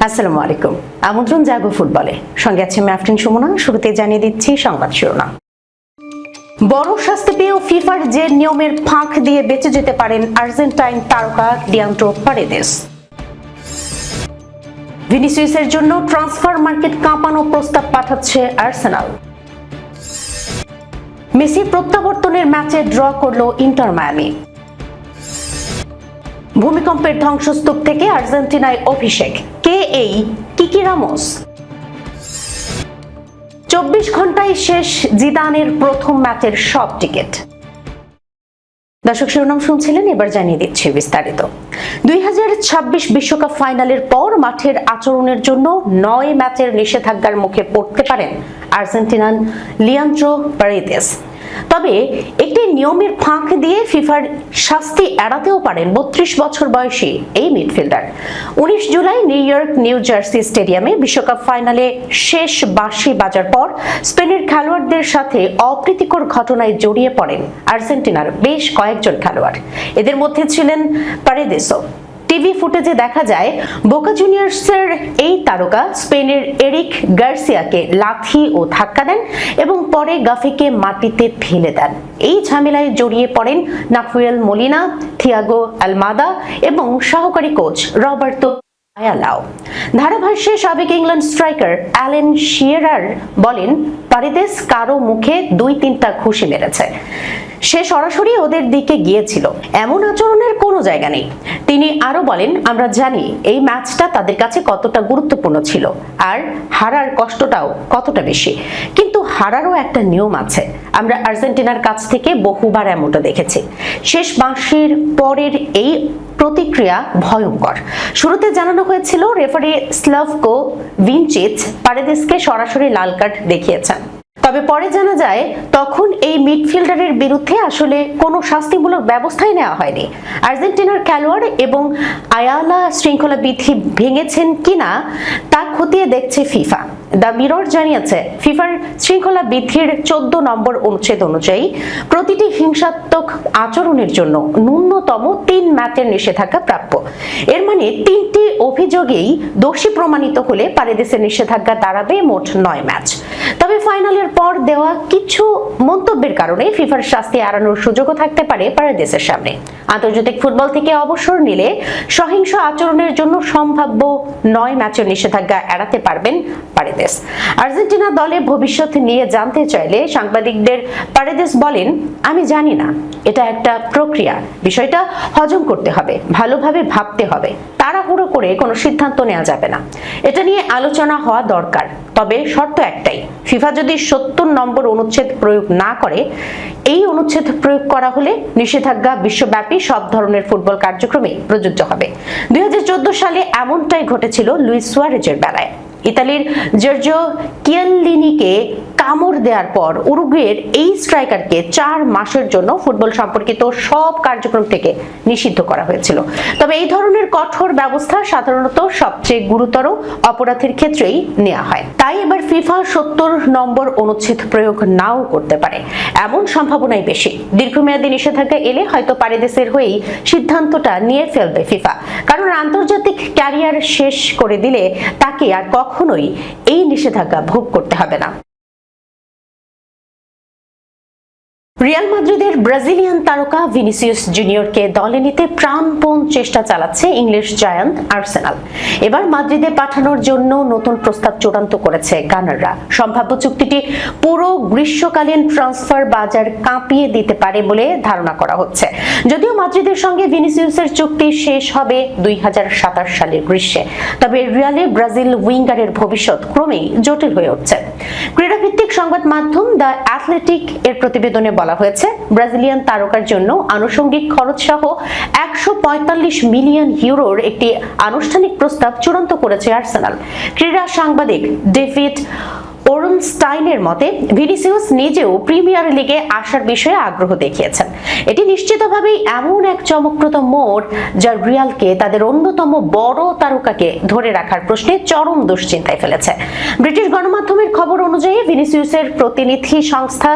আসসালামু আলাইকুম। আমন্ত্রণ জাগো ফুটবলে, সঙ্গে আছে আমি আফরিন সুমনা। শুরুতে জানিয়ে দিচ্ছি সংবাদ শিরোনাম। বড় শাস্তি পেয়েও ফিফার যে নিয়মের ফাঁক দিয়ে বেঁচে যেতে পারেন আর্জেন্টাইন তারকা লিয়ান্ড্রো পারেদেস। ভিনিসিয়াসের জন্য ট্রান্সফার মার্কেট কাঁপানো প্রস্তাব পাঠাচ্ছে আর্সেনাল। মেসি প্রত্যাবর্তনের ম্যাচে ড্র করল ইন্টার মায়ামি। ভূমিকম্পের ধ্বংসস্তূপ থেকে আর্জেন্টিনায় অভিষেক, কে এই কিকি রামোস? 24 ঘন্টায় শেষ জিদানের প্রথম ম্যাচের সব টিকিট। দর্শক শিরোনাম শুনছিলেন, এবার জানিয়ে দিচ্ছি বিস্তারিত। 2026 বিশ্বকাপ ফাইনালের পর মাঠের আচরণের জন্য 9 ম্যাচের নিষেধাজ্ঞার মুখে পড়তে পারেন আর্জেন্টিনান লিয়ান্ড্রো পারেদেস। তবে একটি নিয়মের ফাঁক দিয়ে ফিফার শাস্তি এড়াতেও পারেন 32 বছর বয়সী এই midfielder. 19 July new York new jersey স্টেডিয়ামে বিশ্বকাপ ফাইনালে শেষ বাঁশি বাজার পর স্পেনের খেলোয়াড়দের সাথে অপ্রীতিকর ঘটনায় জড়িয়ে পড়েন আর্জেন্টিনার বেশ কয়েকজন খেলোয়াড়। এদের মধ্যে ছিলেন পারেদেসও। টিভি ফুটেজে দেখা যায় বোকা জুনিয়র্সের এই তারকা স্পেনের এরিক গার্সিয়াকে লাথি ও ধাক্কা দেন এবং পরে গাফিকে মাটিতে ফেলে দেন। এই ঝামেলায় জড়িয়ে পড়েন নাফুয়েল মোলিনা, থিয়াগো আলমাদা এবং সহকারী কোচ রবার্তো আয়ালাও। ধারাভাষ্যে সাবেক ইংল্যান্ড স্ট্রাইকার অ্যালেন শিয়েরার বলেন, পারেদেস কারো মুখে 2-3টা ঘুষি মেরেছে, সে সরাসরি ওদের দিকে গিয়েছিল, এমন আচরণের কোনো জায়গা নেই। তিনি আরো বলেন, আমরা জানি এই ম্যাচটা তাদের কাছে কতটা গুরুত্বপূর্ণ ছিল আর হারার কষ্টটাও কতটা বেশি, কিন্তু হারারও একটা নিয়ম আছে। আমরা আর্জেন্টিনার কাছ থেকে বহুবার এমনটা দেখেছি। শেষ বাঁশির পরের এই প্রতিক্রিয়া ভয়ঙ্কর। শুরুতে জানানো হয়েছিল রেফারি স্লাভকো ভিনচিচ পারেদেসকে সরাসরি লাল কার্ড দেখিয়েছেন। তবে পরে জানা যায় তখন এই মিডফিল্ডারের বিরুদ্ধে আসলে কোনো শাস্তিমূলক ব্যবস্থাই নেওয়া হয়নি। আর্জেন্টিনার খেলোয়াড় এবং আয়ালা শৃঙ্খলা বিধি ভেঙেছেন কিনা তা খতিয়ে দেখছে ফিফা। দ্য মিরর জানিয়েছে, ফিফার শৃঙ্খলা বিধির 14 নম্বর অনুচ্ছেদ অনুযায়ী প্রতিটি হিংসাত্মক আচরণের জন্য ন্যূনতম 3 ম্যাচের নিষেধাজ্ঞা প্রাপ্য। এর মানে 3টি অভিযোগেই দোষী প্রমাণিত হলে পারেদেসের নিষেধাজ্ঞা দাঁড়াবে মোট 9 ম্যাচ। তবে ফাইনালের পর দেওয়া কিছু মন্তব্যের কারণে ফিফার শাস্তি এড়ানোর সুযোগও থাকতে পারে পারেদেসের সামনে। আন্তর্জাতিক ফুটবল থেকে অবসর নিলে সহিংস আচরণের জন্য সম্ভাব্য 9 ম্যাচের নিষেধাজ্ঞা এড়াতে পারবেন পারেদেস। আর্জেন্টিনা দলে ভবিষ্যৎ নিয়ে জানতে চাইলে সাংবাদিকদের পারেদেস বলেন, আমি জানি না, এটা একটা প্রক্রিয়া, বিষয়টা হজম করতে হবে, ভালোভাবে ভাবতে হবে, তাড়াহুড়ো করে কোনো সিদ্ধান্ত নেওয়া যাবে না, এটা নিয়ে আলোচনা হওয়া দরকার। তবে শর্ত একটাই, ফিফা যদি 70 নম্বর অনুচ্ছেদ প্রয়োগ না করে, এই অনুচ্ছেদ প্রয়োগ করা হলে নিষেধাজ্ঞা বিশ্বব্যাপী সব ধরনের ফুটবল কার্যক্রমে প্রযোজ্য হবে। 2014 সালে এমনটাই ঘটেছিল লুইস সুয়ারেজের বেলায়। ইতালির জর্জিও কিয়েলিনিকে কামড় দেওয়ার পর উরুগুয়ের এই স্ট্রাইকারকে 4 মাসের জন্য ফুটবল সম্পর্কিত সব কার্যক্রম থেকে নিষিদ্ধ করা হয়েছিল। তবে এই ধরনের কঠোর ব্যবস্থা সাধারণত সবচেয়ে গুরুতর অপরাধের ক্ষেত্রেই নেওয়া হয়। তাই এবার ফিফা 70 নম্বর অনুচ্ছেদ প্রয়োগ নাও করতে পারে, এমন সম্ভাবনাই বেশি। দীর্ঘমেয়াদী নিষেধাজ্ঞা এলে হয়তো পারেদেসের হয়েই সিদ্ধান্তটা নিয়ে ফেলবে ফিফা, কারণ আন্তর্জাতিক ক্যারিয়ার শেষ করে দিলে তাকে আর কখনোই এই নিষেধাজ্ঞা ভোগ করতে হবে না। রিয়াল মাদ্রিদের ব্রাজিলিয়ান তারকা ভিনিসিয়াস জুনিয়রকে দলে নিতে প্রাণপণ চেষ্টা চালাচ্ছে ইংলিশ জায়ান্ট আর্সেনাল। এবার মাদ্রিদে পাঠানোর জন্য নতুন প্রস্তাব চূড়ান্ত করেছে গানাররা। সম্ভাব্য চুক্তিটি পুরো গ্রীষ্মকালীন ট্রান্সফার বাজার কাঁপিয়ে দিতে পারে বলে ধারণা করা হচ্ছে। যদিও মাদ্রিদের সঙ্গে ভিনিসিয়াসের চুক্তি শেষ হবে 2027 সালের গ্রীষ্মে, তবে রিয়ালে ব্রাজিল উইঙ্গারের ভবিষ্যৎ ক্রমেই জটিল হয়ে উঠছে। ক্রীড়াভিত্তিক সংবাদ মাধ্যম দ্য অ্যাথলেটিক এর প্রতিবেদনে বলা হয়েছে, ব্রাজিলিয়ান তারকার জন্য আনুষঙ্গিক খরচ সহ 145 মিলিয়ন ইউরোর একটি আনুষ্ঠানিক প্রস্তাব চূড়ান্ত করেছে আর্সেনাল। ক্রীড়া সাংবাদিক ডেভিড ওরনস্টাইনের মতে, ভিনিসিয়াস নিজেও প্রিমিয়ার লিগে আসার বিষয়ে আগ্রহ দেখিয়েছেন। এটি নিশ্চিতভাবেই এমন এক চমকপ্রদ মোড় যা রিয়ালকে তাদের অন্যতম বড় তারকাকে ধরে রাখার প্রশ্নে চরম দুশ্চিন্তায় ফেলেছে। ব্রিটিশ গণমাধ্যমের খবর অনুযায়ী ভিনিসিয়াসের প্রতিনিধি সংস্থা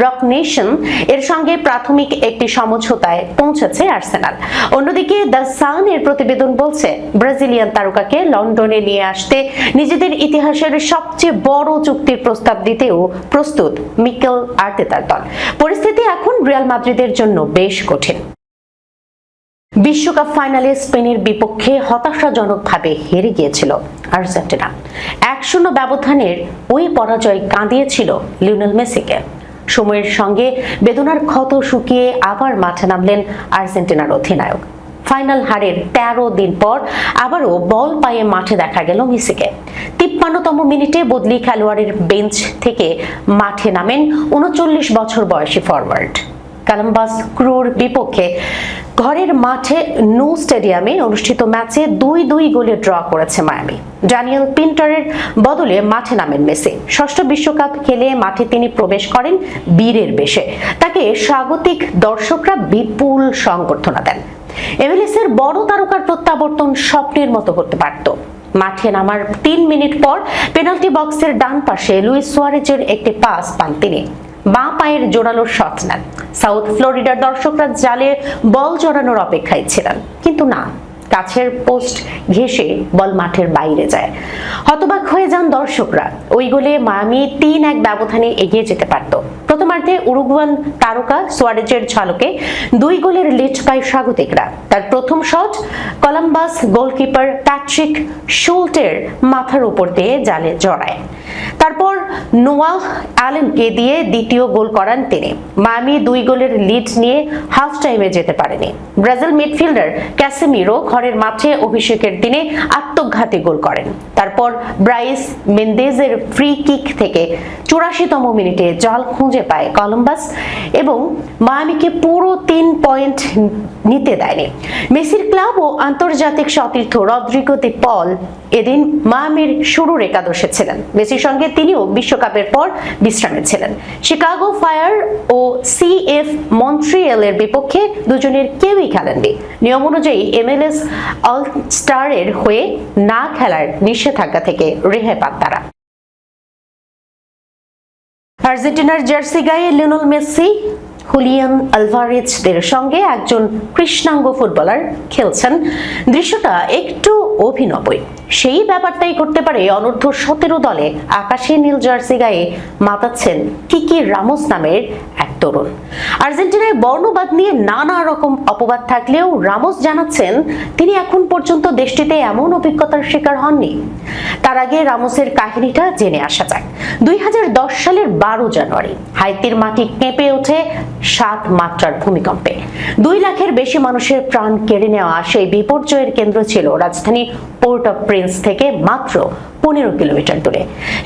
রক নেশন এর সঙ্গে প্রাথমিক একটি সমঝোতায় পৌঁছেছে আর্সেনাল। অন্যদিকে দ্য সান এর প্রতিবেদন বলছে ব্রাজিলিয়ান তারকাকে লন্ডনে নিয়ে আসতে নিজেদের ইতিহাসের সবচেয়ে বড় চুক্তির প্রস্তাব দিতেও প্রস্তুত মিকেল আর্তেতার দল। পরিস্থিতি এখন রিয়াল মাদ্রিদের জন্য বেশ কঠিন। বিশ্বকাপ ফাইনালে স্পেনের বিপক্ষে হতাশাজনকভাবে হেরে গিয়েছিল আর্জেন্টিনা। 1-0 ব্যবধানের ওই পরাজয় কাঁদিয়েছিল লিওনেল মেসিকে। সময়ের সঙ্গে বেদনার ক্ষত শুকিয়ে আবার মাঠে নামলেন আর্জেন্টিনার অধিনায়ক। ফাইনাল হারের 13 দিন পর আবারও বল পায়ে মাঠে দেখা গেল মেসিকে। 53তম মিনিটে বদলি খেলোয়াড়ের বেঞ্চ থেকে মাঠে নামেন 39 বছর বয়সী ফরওয়ার্ড। কলম্বাস ক্রুর বিপক্ষে ঘরের মাঠে নো স্টেডিয়ামে অনুষ্ঠিত ম্যাচে 2-2 গোলে ড্র করেছে মায়ামি। ড্যানিয়েল পিন্টারের বদলে মাঠে নামেন মেসি। ষষ্ঠ বিশ্বকাপ খেলে মাঠে তিনি প্রবেশ করেন বীরের বেশে। তাকে স্বাগতিক দর্শকরা বিপুল সংবর্ধনা দেন। এমএলএসের বড় তারকার প্রত্যাবর্তন স্বপ্নের মতো হতে পারত। মাঠে নামার 3 মিনিট পর পেনাল্টি বক্সের ডান পাশে লুইস সুয়ারেজের একটি পাস পান তিনি। বাঁ পায়ের জোরালো শট নেন। সাউথ ফ্লোরিডার দর্শকরা জালে বল জড়ানোর অপেক্ষায় ছিলেন, কিন্তু না, কাছের পোস্ট ঘেঁষে বল মাঠের বাইরে যায়। হতবাক হয়ে যান দর্শকরা। ওই গোলে মায়ামি 3-1 ব্যবধানে এগিয়ে যেতে পারত। প্রথমার্ধে উরুগুয়ান তারকা সুয়ারেজের ঝলকে 2 গোলের লিড পায় স্বাগতিকরা। তার প্রথম শট কলম্বাস গোলকিপার প্যাট্রিক শুল্টের মাথার উপর দিয়ে জালে জড়ায়। তারপর নোয়াহ অ্যালেনকে দিয়ে দ্বিতীয় গোল করান তিনি। মায়ামি 2 গোলের লিড নিয়ে হাফ টাইমে যেতে পারেনি। ব্রাজিল মিডফিল্ডার ক্যাসেমিরো ঘরের মাঠে অভিষেকের দিনে আত্মঘাতী গোল করেন। তারপর ব্রাইস মেন্দেজের ফ্রি কিক থেকে 84তম মিনিটে জাল খুঁজে পায় কলম্বাস এবং মায়ামিকে পুরো 3 পয়েন্ট নিতে দেয়নি। মেসির ক্লাব ও আন্তর্জাতিক সতীর্থ রদ্রিগো দি পল এদিন মায়ামির শুরুর একাদশে ছিলেন। মেসির সঙ্গে তিনিও বিশ্বকাপের পর বিশ্রামে ছিলেন। শিকাগো ফায়ার ও সিএফ মন্ট্রিয়েলের বিপক্ষে দুজনের কেউই খেলেননি। নিয়ম অনুযায়ী এমএলএস অল স্টারের হয়ে না খেলার নিষেধাজ্ঞা থেকে রেহাই পান তারা। আর্জেন্টিনার জার্সি গায়ে লিওনেল মেসি, হুলিয়ান আলভারেজদের সঙ্গে একজন কৃষ্ণাঙ্গ ফুটবলার খেলছেন। দৃশ্যটা একটু অভিনবই। সেই ব্যাপারটাই করতে পারে অনূর্ধ্ব 17 দলে আকাশে নীল জার্সি গায়ে মাতাচ্ছেন কিকি রামোস নামের এক তরুণ। আর্জেন্টিনায় বর্ণবাদ নিয়ে নানা রকম অপবাদ থাকলেও রামোস জানাচ্ছেন তিনি এখন পর্যন্ত দেশটিতে এমন অভিজ্ঞতার শিকার হননি। তার আগে রামোসের কাহিনীটা জেনে আসা যাক। 2010 সালের 12 জানুয়ারি হাইতির মাটি কেঁপে ওঠে 7 মাত্রার ভূমিকম্পে। 2 লাখের বেশি মানুষের প্রাণ কেড়ে নেওয়া সেই বিপর্যয়ের কেন্দ্র ছিল রাজধানী পোর্ট অফ প্রিন্স থেকে মাত্র 15 কিলোমিটার দূরে।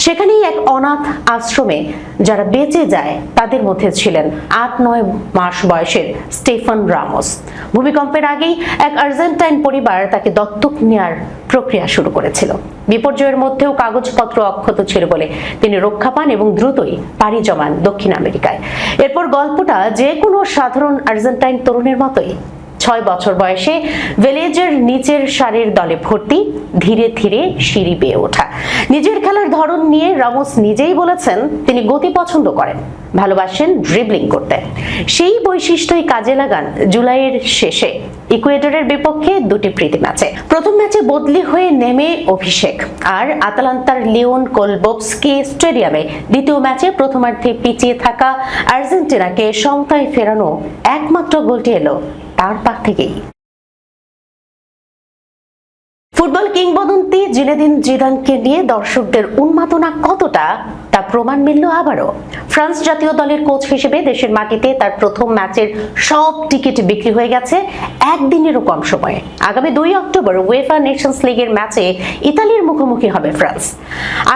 সেখানেই এক অনাথ আশ্রমে যারা বেঁচে যায় তাদের মধ্যে ছিলেন 8-9 মাস বয়সের স্টেফান রামোস। ভূমিকম্পের আগেই এক আর্জেন্টাইন পরিবার তাকে দত্তক নেওয়ার প্রক্রিয়া শুরু করেছিল। বিপর্যয়ের মধ্যেও কাগজপত্র অক্ষত ছিল বলে তিনি রক্ষা পান এবং দ্রুতই পাড়ি জমান দক্ষিণ আমেরিকায়। এরপর গল্পটা যে কোনো সাধারণ আর্জেন্টাইন তরুণের মতোই। 6 বছর বয়সে ভিলেজের নিচের সারির দলে ভর্তি, ধীরে ধীরে সিঁড়ি বেয়ে ওঠা। নিজের খেলার ধরন নিয়ে রামোস নিজেই বলেছেন তিনি গতি পছন্দ করেন, ভালোবাসেন ড্রিবলিং করতে। সেই বৈশিষ্ট্যই কাজে লাগান জুলাইয়ের শেষে ইকুয়েডরের বিপক্ষে 2টি প্রীতি ম্যাচে। প্রথম ম্যাচে বদলি হয়ে নেমে অভিষেক, আর আতালান্তার লিওন কোলবোভস্কি স্টেডিয়ামে দ্বিতীয় ম্যাচে প্রথমার্ধে পিছিয়ে থাকা আর্জেন্টিনাকে সমতায় ফেরানো একমাত্র গোলটি এলো তার পা থেকেই। ফুটবল কিংবদন্তি জিনেদিন জিদানকে নিয়ে দর্শকদের উন্মাদনা কতটা তা প্রমাণ মিলল আবারও। ফ্রান্স জাতীয় দলের কোচ হিসেবে দেশের মাটিতে তার প্রথম ম্যাচের সব টিকিট বিক্রি হয়ে গেছে একদিনেরও কম সময়ে। আগামী 2 অক্টোবর উয়েফা নেশনস লিগের ম্যাচে ইতালির মুখোমুখি হবে ফ্রান্স।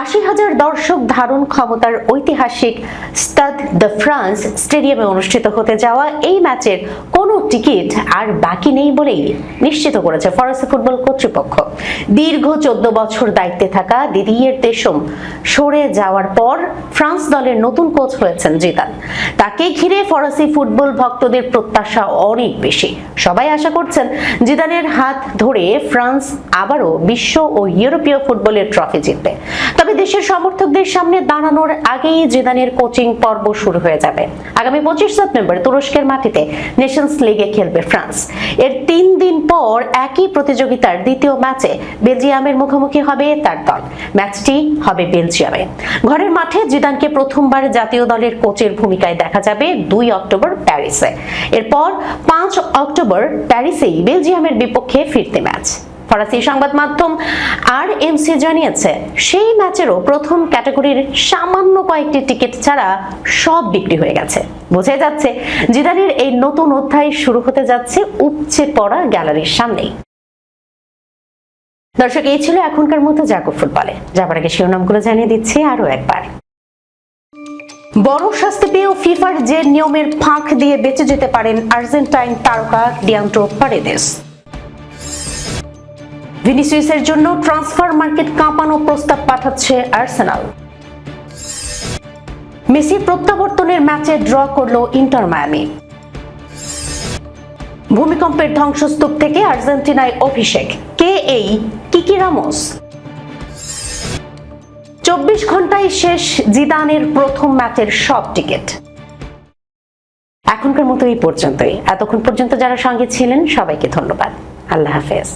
80,000 দর্শক ধারণ ক্ষমতার ঐতিহাসিক স্টাদ দ্য ফ্রান্স স্টেডিয়ামে অনুষ্ঠিত হতে যাওয়া এই ম্যাচের কোনো টিকিট আর বাকি নেই বলেই নিশ্চিত করেছে ফরাসি ফুটবল কর্তৃপক্ষ। দীর্ঘ 14 বছর দায়িত্বে থাকা দিদিয়ের দেশম সরে যাওয়ার পর পর ফ্রান্স দলের নতুন কোচ হয়েছেন জিদান। তাকে ঘিরে ফরাসি ফুটবল ভক্তদের প্রত্যাশা অনেক বেশি। সবাই আশা করছেন জিদানের হাত ধরে ফ্রান্স আবারও বিশ্ব ও ইউরোপীয় ফুটবলের ট্রফি জিতবে। তবে দেশের সমর্থকদের সামনে দাঁড়ানোর আগেই জিদানের কোচিং পর্ব শুরু হয়ে যাবে। আগামী 25 সেপ্টেম্বর তুরস্কের মাটিতে নেশনস লিগে খেলবে ফ্রান্স। এর 3 দিন পর একই প্রতিযোগিতার দ্বিতীয় ম্যাচে বেলজিয়ামের মুখোমুখি হবে তার দল। ম্যাচটি হবে বেলজিয়ামে। ঘরের মাঠে জিদানকে প্রথমবার জাতীয় দলের কোচের ভূমিকায় দেখা যাবে 2 অক্টোবর প্যারিসে। এরপর 5 অক্টোবর প্যারিসেই বেলজিয়ামের বিপক্ষে ফিরতি ম্যাচ। ফরাসি সংবাদ মাধ্যম RMC জানিয়েছে সেই ম্যাচেরও প্রথম ক্যাটাগরির সামান্য কয়েকটি টিকিট ছাড়া সব বিক্রি হয়ে গেছে। বোঝা যাচ্ছে জিদানের এই নতুন অধ্যায় শুরু হতে যাচ্ছে উপচে পড়া গ্যালারির সামনেই। দর্শক, এই ছিল এখনকার মতো জাগো ফুটবলে। যাবার আগে শিরোনামগুলো জানিয়ে দিচ্ছি আরো একবার। বড় শাস্তি পেয়েও ফিফার যে নিয়মের ফাঁক দিয়ে বেঁচে যেতে পারেন আর্জেন্টাইন তারকা লিয়ান্ড্রো পারেদেস। ভিনিসিয়াসের জন্য ট্রান্সফার মার্কেট কাঁপানো প্রস্তাব পাঠাচ্ছে আর্সেনাল। মেসি প্রত্যাবর্তনের ম্যাচে ড্র করলো ইন্টার মায়ামি। ভূমিকম্পের ধ্বংসস্তূপ থেকে আর্জেন্টিনায় অভিষেক। কে এই কিকি রামোস? 24 ঘন্টায় শেষ জিদানের প্রথম ম্যাচের সব টিকিট। এখনকার মতো এই পর্যন্তই। এতক্ষণ পর্যন্ত যারা সঙ্গে ছিলেন সবাইকে ধন্যবাদ। আল্লাহ হাফেজ।